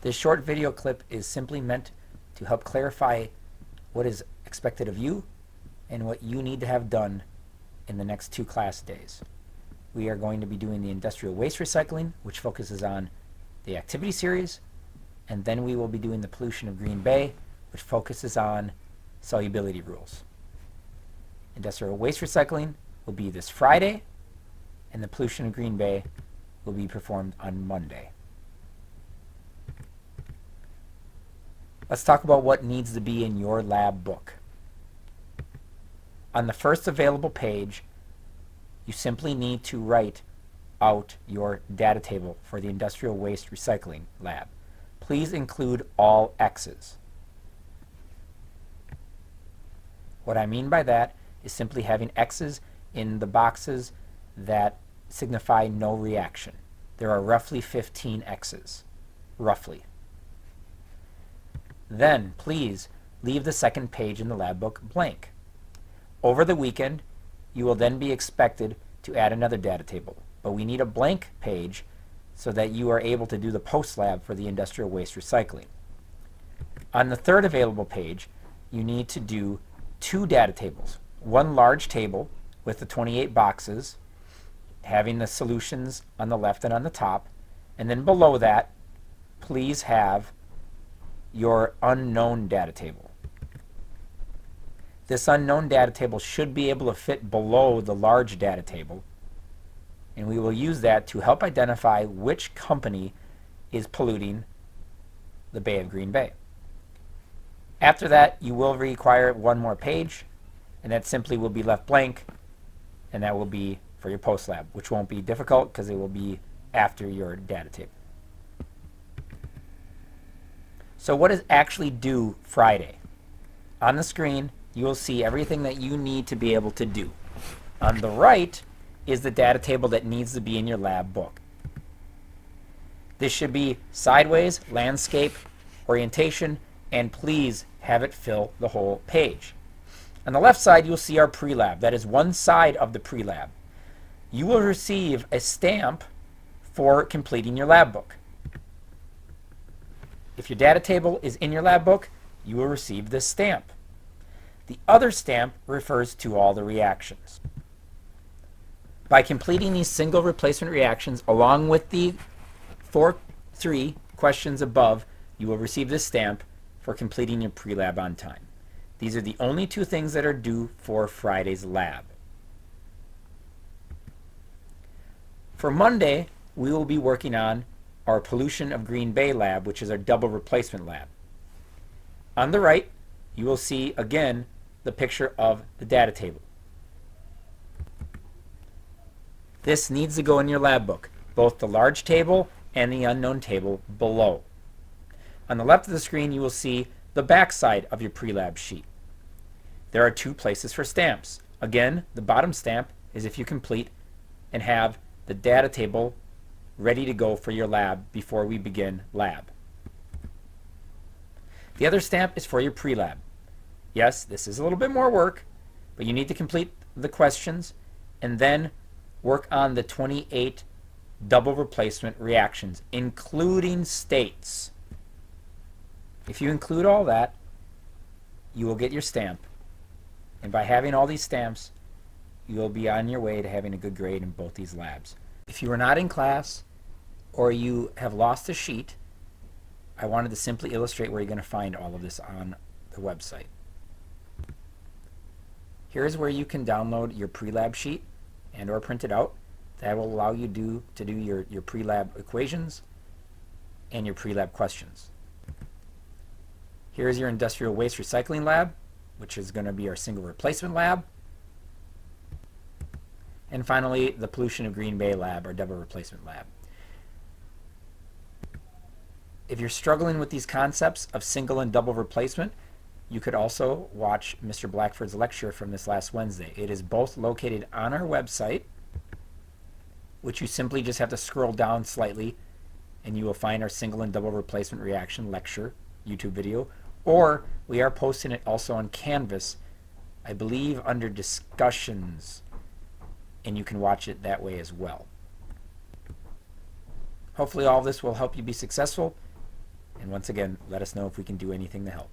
This short video clip is simply meant to help clarify what is expected of you and what you need to have done in the next 2 class days. We are going to be doing the industrial waste recycling, which focuses on the activity series, and then we will be doing the pollution of Green Bay, which focuses on solubility rules. Industrial waste recycling will be this Friday, and the pollution of Green Bay will be performed on Monday. Let's talk about what needs to be in your lab book. On the first available page, you simply need to write out your data table for the industrial waste recycling lab. Please include all X's. What I mean by that is simply having X's in the boxes that signify no reaction. There are roughly 15 X's, roughly. Then, please leave the second page in the lab book blank. Over the weekend, you will then be expected to add another data table, but we need a blank page so that you are able to do the post-lab for the industrial waste recycling. On the third available page, you need to do 2 data tables. One large table with the 28 boxes, having the solutions on the left and on the top, and then below that, please have your unknown data table. This unknown data table should be able to fit below the large data table, and we will use that to help identify which company is polluting the Bay of Green Bay. After that, you will require one more page, and that simply will be left blank, and that will be for your post lab, which won't be difficult because it will be after your data table. So what is actually due Friday? On the screen, you will see everything that you need to be able to do. On the right is the data table that needs to be in your lab book. This should be sideways, landscape, orientation, and please have it fill the whole page. On the left side, you'll see our pre-lab. That is one side of the pre-lab. You will receive a stamp for completing your lab book. If your data table is in your lab book, you will receive this stamp. The other stamp refers to all the reactions. By completing these single replacement reactions along with the 3 questions above, you will receive this stamp for completing your pre-lab on time. These are the only 2 things that are due for Friday's lab. For Monday, we will be working on our pollution of Green Bay lab, which is our double replacement lab. On the right, you will see again the picture of the data table. This needs to go in your lab book, both the large table and the unknown table below. On the left of the screen, you will see the back side of your pre-lab sheet. There are 2 places for stamps. Again, the bottom stamp is if you complete and have the data table ready to go for your lab before we begin lab. The other stamp is for your pre-lab. Yes, this is a little bit more work, but you need to complete the questions and then work on the 28 double replacement reactions, including states. If you include all that, you will get your stamp. And by having all these stamps, you will be on your way to having a good grade in both these labs. If you are not in class or you have lost a sheet, I wanted to simply illustrate where you're going to find all of this on the website. Here's where you can download your pre-lab sheet and or print it out. That will allow you to do your pre-lab equations and your pre-lab questions. Here's your industrial waste recycling lab, which is going to be our single replacement lab. And finally, the pollution of Green Bay lab, our double replacement lab. If you're struggling with these concepts of single and double replacement, you could also watch Mr. Blackford's lecture from this last Wednesday. It is both located on our website, which you simply just have to scroll down slightly and you will find our single and double replacement reaction lecture YouTube video, or we are posting it also on Canvas, I believe under discussions, and you can watch it that way as well. Hopefully all this will help you be successful. And once again, let us know if we can do anything to help.